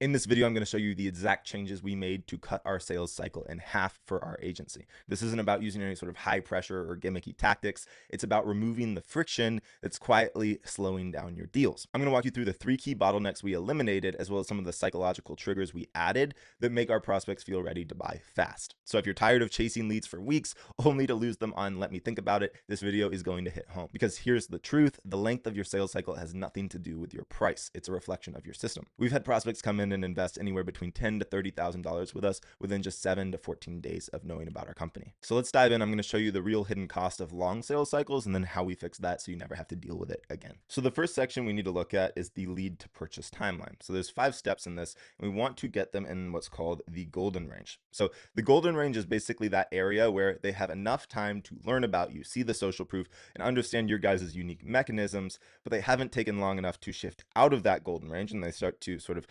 In this video, I'm going to show you the exact changes we made to cut our sales cycle in half for our agency. This isn't about using any sort of high pressure or gimmicky tactics. It's about removing the friction that's quietly slowing down your deals. I'm going to walk you through the 3 key bottlenecks we eliminated, as well as some of the psychological triggers we added that make our prospects feel ready to buy fast. So if you're tired of chasing leads for weeks, only to lose them on let me think about it, this video is going to hit home. Because here's the truth, the length of your sales cycle has nothing to do with your price. It's a reflection of your system. We've had prospects come in and invest anywhere between $10,000 to $30,000 with us within just 7 to 14 days of knowing about our company. So let's dive in. I'm going to show you the real hidden cost of long sales cycles and then how we fix that so you never have to deal with it again. So the first section we need to look at is the lead to purchase timeline. So there's 5 steps in this, and we want to get them in what's called the golden range. So the golden range is basically that area where they have enough time to learn about you, see the social proof, and understand your guys' unique mechanisms, but they haven't taken long enough to shift out of that golden range, and they start to sort of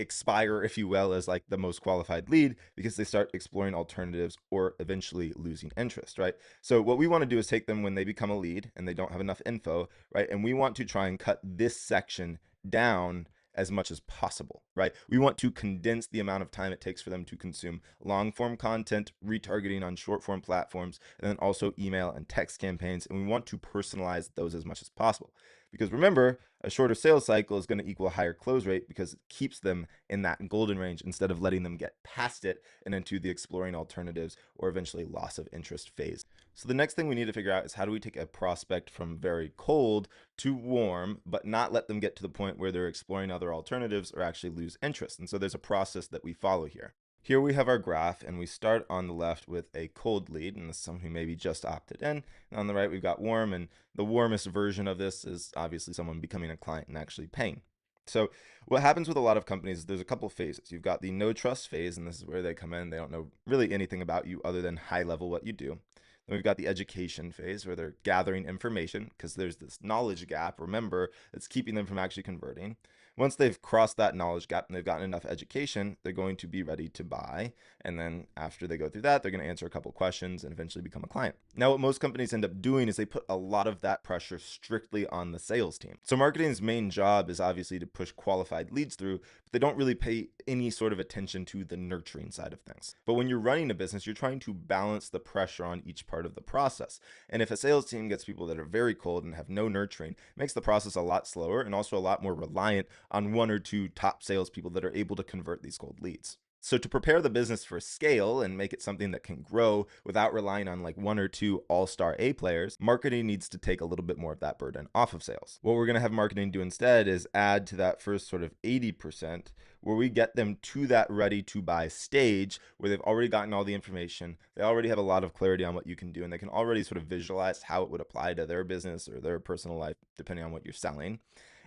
expire, if you will, as like the most qualified lead because they start exploring alternatives or eventually losing interest, right? So what we want to do is take them when they become a lead and they don't have enough info, right? And we want to try and cut this section down as much as possible, right? We want to condense the amount of time it takes for them to consume long form content, retargeting on short form platforms, and then also email and text campaigns. And we want to personalize those as much as possible. Because remember, a shorter sales cycle is going to equal a higher close rate because it keeps them in that golden range instead of letting them get past it and into the exploring alternatives or eventually loss of interest phase. So the next thing we need to figure out is how do we take a prospect from very cold to warm, but not let them get to the point where they're exploring other alternatives or actually lose interest. And so there's a process that we follow here. Here we have our graph, and we start on the left with a cold lead, and this is someone who maybe just opted in. And on the right, we've got warm, and the warmest version of this is obviously someone becoming a client and actually paying. So what happens with a lot of companies is there's a couple phases. You've got the no trust phase, and this is where they come in. They don't know really anything about you other than high level what you do. Then we've got the education phase where they're gathering information because there's this knowledge gap, remember, that's keeping them from actually converting. Once they've crossed that knowledge gap and they've gotten enough education, they're going to be ready to buy. And then after they go through that, they're going to answer a couple questions and eventually become a client. Now, what most companies end up doing is they put a lot of that pressure strictly on the sales team. So marketing's main job is obviously to push qualified leads through, but they don't really pay any sort of attention to the nurturing side of things. But when you're running a business, you're trying to balance the pressure on each part of the process. And if a sales team gets people that are very cold and have no nurturing, it makes the process a lot slower and also a lot more reliant on 1 or 2 top salespeople that are able to convert these cold leads. So to prepare the business for scale and make it something that can grow without relying on like 1 or 2 all-star A players, marketing needs to take a little bit more of that burden off of sales. What we're going to have marketing do instead is add to that first sort of 80% where we get them to that ready to buy stage where they've already gotten all the information. They already have a lot of clarity on what you can do, and they can already sort of visualize how it would apply to their business or their personal life, depending on what you're selling.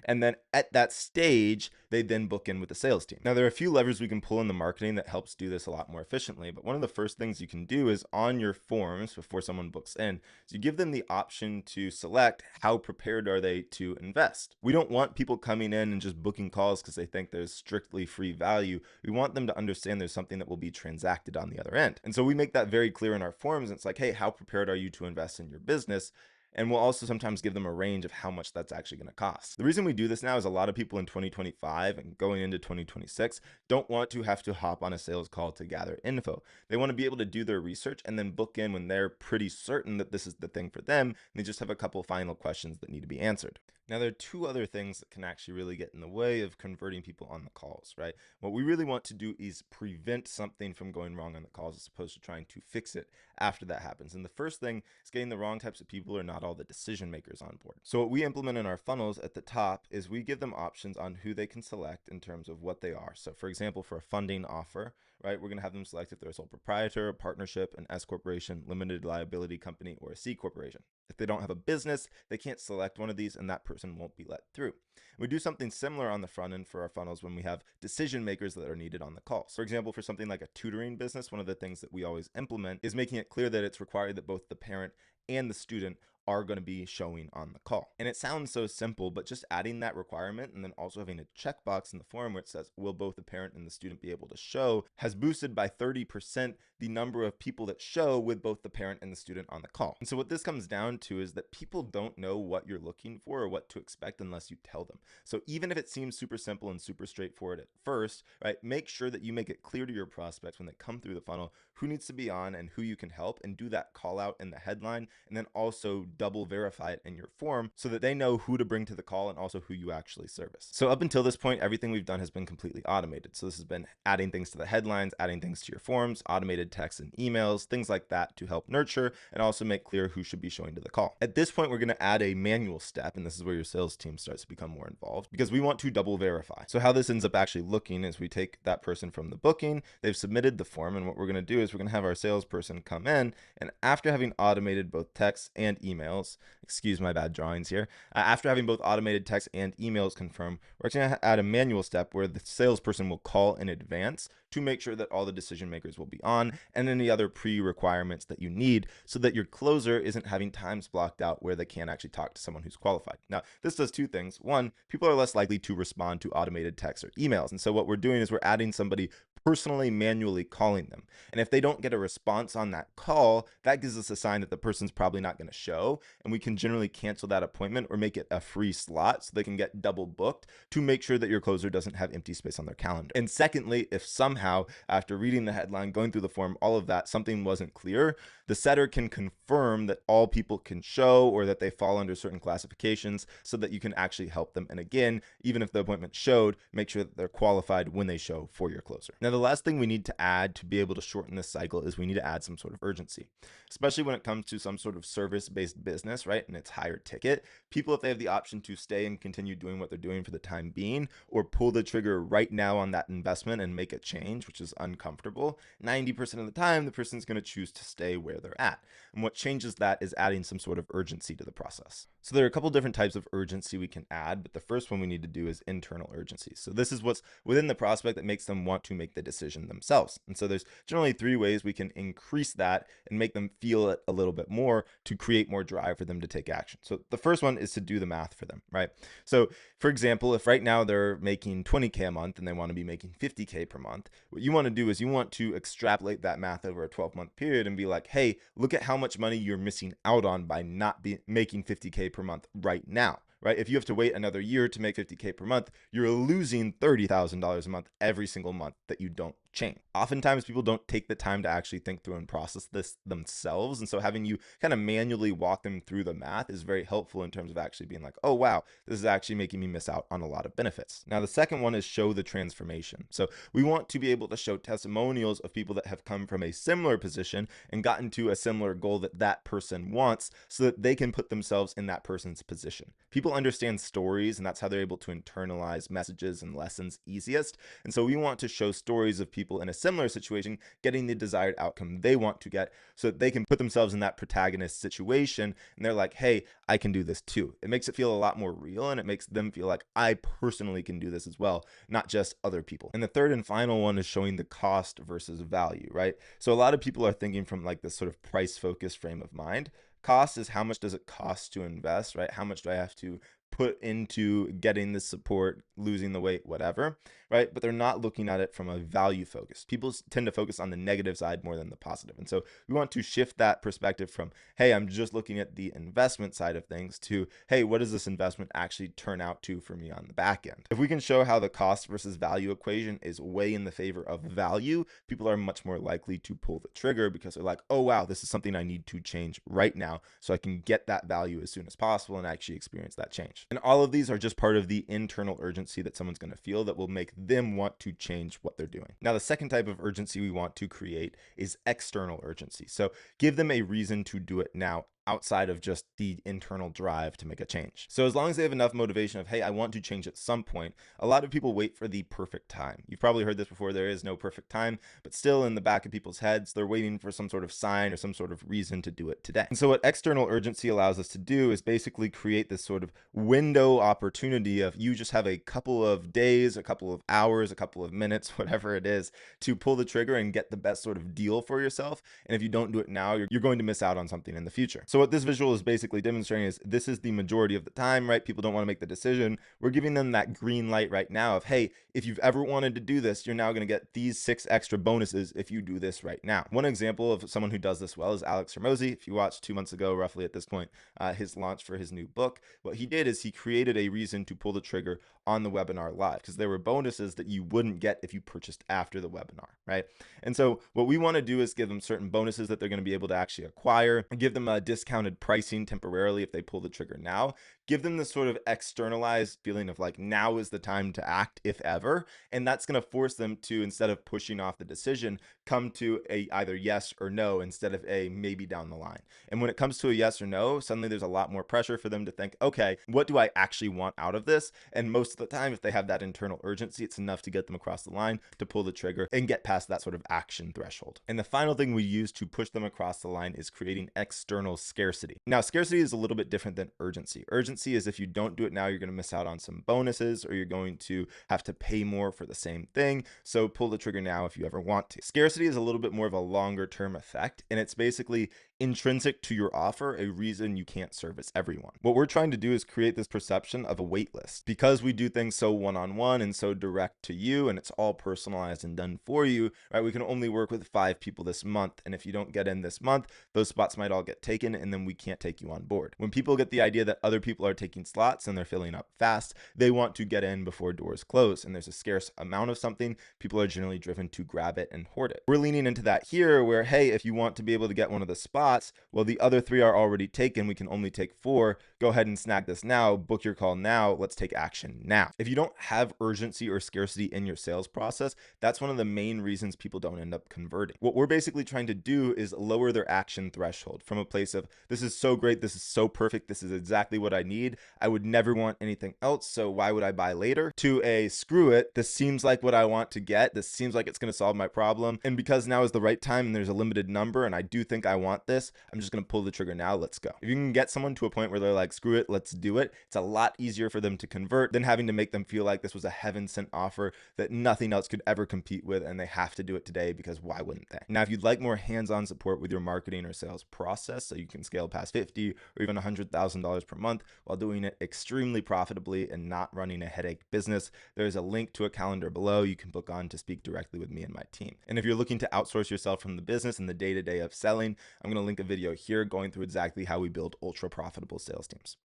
And then at that stage, they then book in with the sales team. Now, there are a few levers we can pull in the marketing that helps do this a lot more efficiently. But one of the first things you can do is on your forms before someone books in, is you give them the option to select how prepared are they to invest. We don't want people coming in and just booking calls because they think there's strictly free value. We want them to understand there's something that will be transacted on the other end. And so we make that very clear in our forms. It's like, hey, how prepared are you to invest in your business? And we'll also sometimes give them a range of how much that's actually going to cost. The reason we do this now is a lot of people in 2025 and going into 2026 don't want to have to hop on a sales call to gather info. They want to be able to do their research and then book in when they're pretty certain that this is the thing for them. And they just have a couple final questions that need to be answered. Now, there are 2 other things that can actually really get in the way of converting people on the calls, right? What we really want to do is prevent something from going wrong on the calls as opposed to trying to fix it after that happens. And the first thing is getting the wrong types of people or not all the decision makers on board. So what we implement in our funnels at the top is we give them options on who they can select in terms of what they are. So for example, for a funding offer, right, we're going to have them select if they're a sole proprietor, a partnership, an S corporation, limited liability company, or a C corporation. If they don't have a business, they can't select one of these and that person won't be let through. We do something similar on the front end for our funnels when we have decision makers that are needed on the calls. For example, for something like a tutoring business, one of the things that we always implement is making it clear that it's required that both the parent and the student are going to be showing on the call. And it sounds so simple, but just adding that requirement and then also having a checkbox in the form where it says, will both the parent and the student be able to show, has boosted by 30% the number of people that show with both the parent and the student on the call. And so what this comes down to is that people don't know what you're looking for or what to expect unless you tell them. So even if it seems super simple and super straightforward at first, right, make sure that you make it clear to your prospects when they come through the funnel who needs to be on and who you can help, and do that call out in the headline, and then also double verify it in your form so that they know who to bring to the call and also who you actually service. So up until this point, everything we've done has been completely automated. So this has been adding things to the headlines, adding things to your forms, automated texts and emails, things like that to help nurture and also make clear who should be showing to the call. At this point, we're going to add a manual step, and this is where your sales team starts to become more involved because we want to double verify. So how this ends up actually looking is we take that person from the booking, they've submitted the form, and what we're going to do is we're going to have our salesperson come in, and after having automated both texts and emails, excuse my bad drawings here, after having both automated texts and emails confirmed, we're going to add a manual step where the salesperson will call in advance to make sure that all the decision makers will be on and any other pre-requirements that you need so that your closer isn't having times blocked out where they can't actually talk to someone who's qualified. Now, this does two things. One, people are less likely to respond to automated texts or emails. And so what we're doing is we're adding somebody personally manually calling them. And if they don't get a response on that call, that gives us a sign that the person's probably not going to show, and we can generally cancel that appointment or make it a free slot so they can get double booked to make sure that your closer doesn't have empty space on their calendar. And secondly, if somehow after reading the headline, going through the form, all of that, something wasn't clear, the setter can confirm that all people can show or that they fall under certain classifications so that you can actually help them. And again, even if the appointment showed, make sure that they're qualified when they show for your closer. Now, the last thing we need to add to be able to shorten this cycle is we need to add some sort of urgency, especially when it comes to some sort of service-based business, right? And it's higher ticket. People, if they have the option to stay and continue doing what they're doing for the time being, or pull the trigger right now on that investment and make a change, which is uncomfortable, 90% of the time, the person's going to choose to stay where they're at. And what changes that is adding some sort of urgency to the process. So there are a couple different types of urgency we can add, but the first one we need to do is internal urgency. So this is what's within the prospect that makes them want to make the decision themselves. And so there's generally three ways we can increase that and make them feel it a little bit more to create more drive for them to take action. So the first one is to do the math for them, right? So for example, if right now they're making 20K a month and they want to be making 50K per month, what you want to do is you want to extrapolate that math over a 12-month period and be like, hey, look at how much money you're missing out on by not making 50K per month right now. Right? If you have to wait another year to make 50K per month, you're losing $30,000 a month every single month that you don't change. Oftentimes people don't take the time to actually think through and process this themselves. And so having you kind of manually walk them through the math is very helpful in terms of actually being like, oh, wow, this is actually making me miss out on a lot of benefits. Now, the second one is show the transformation. So we want to be able to show testimonials of people that have come from a similar position and gotten to a similar goal that that person wants so that they can put themselves in that person's position. People understand stories, and that's how they're able to internalize messages and lessons easiest. And so we want to show stories of people in a similar situation getting the desired outcome they want to get so that they can put themselves in that protagonist situation and they're like, hey, I can do this too. It makes it feel a lot more real, and it makes them feel like I personally can do this as well, not just other people. And the third and final one is showing the cost versus value, right? So a lot of people are thinking from like this sort of price focused frame of mind. Cost is how much does it cost to invest, right? How much do I have to put into getting this support, losing the weight, whatever, right? But they're not looking at it from a value focus. People tend to focus on the negative side more than the positive. And so we want to shift that perspective from, hey, I'm just looking at the investment side of things to, hey, what does this investment actually turn out to for me on the back end? If we can show how the cost versus value equation is way in the favor of value, people are much more likely to pull the trigger because they're like, oh, wow, this is something I need to change right now so I can get that value as soon as possible and actually experience that change. And all of these are just part of the internal urgency that someone's going to feel that will make them want to change what they're doing. Now, the second type of urgency we want to create is external urgency. So give them a reason to do it now outside of just the internal drive to make a change. So as long as they have enough motivation of, hey, I want to change at some point, a lot of people wait for the perfect time. You've probably heard this before, there is no perfect time, but still in the back of people's heads, they're waiting for some sort of sign or some sort of reason to do it today. And so what external urgency allows us to do is basically create this sort of window opportunity of you just have a couple of days, a couple of hours, a couple of minutes, whatever it is, to pull the trigger and get the best sort of deal for yourself. And if you don't do it now, you're going to miss out on something in the future. So what this visual is basically demonstrating is this is the majority of the time, right? People don't want to make the decision. We're giving them that green light right now of, hey, if you've ever wanted to do this, you're now going to get these 6 extra bonuses if you do this right now. One example of someone who does this well is Alex Hormozy. If you watched 2 months ago, roughly at this point, his launch for his new book, what he did is he created a reason to pull the trigger on the webinar live because there were bonuses that you wouldn't get if you purchased after the webinar, right? And so what we want to do is give them certain bonuses that they're going to be able to actually acquire, and give them a discounted pricing temporarily if they pull the trigger now, give them this sort of externalized feeling of like, now is the time to act, if ever. And that's going to force them to, instead of pushing off the decision, come to a either yes or no instead of a maybe down the line. And when it comes to a yes or no, suddenly there's a lot more pressure for them to think, okay, what do I actually want out of this? And most of the time, if they have that internal urgency, it's enough to get them across the line to pull the trigger and get past that sort of action threshold. And the final thing we use to push them across the line is creating external scarcity. Now, scarcity is a little bit different than urgency. Urgency is if you don't do it now, you're going to miss out on some bonuses, or you're going to have to pay more for the same thing. So pull the trigger now if you ever want to. Scarcity is a little bit more of a longer term effect, and it's basically intrinsic to your offer, a reason you can't service everyone. What we're trying to do is create this perception of a wait list. Because we do things so one-on-one and so direct to you, and it's all personalized and done for you, right? We can only work with 5 people this month, and if you don't get in this month, those spots might all get taken, and then we can't take you on board. When people get the idea that other people are taking slots and they're filling up fast, they want to get in before doors close, and there's a scarce amount of something, people are generally driven to grab it and hoard it. We're leaning into that here where, hey, if you want to be able to get one of the spots, well, the other 3 are already taken, we can only take 4, go ahead and snag this now, book your call now, let's take action now. If you don't have urgency or scarcity in your sales process, that's one of the main reasons people don't end up converting. What we're basically trying to do is lower their action threshold from a place of, this is so great, this is so perfect, this is exactly what I need, I would never want anything else, so why would I buy later, to a, screw it, this seems like what I want to get, this seems like it's going to solve my problem, and because now is the right time and there's a limited number and I do think I want this, I'm just going to pull the trigger now, let's go. If you can get someone to a point where they're like, screw it, let's do it, it's a lot easier for them to convert than having to make them feel like this was a heaven sent offer that nothing else could ever compete with, and they have to do it today because why wouldn't they? Now, if you'd like more hands-on support with your marketing or sales process so you can scale past $50,000 or even $100,000 per month while doing it extremely profitably and not running a headache business, there's a link to a calendar below you can book on to speak directly with me and my team. And if you're looking to outsource yourself from the business and the day-to-day of selling, I'm going to link a video here going through exactly how we build ultra profitable sales teams.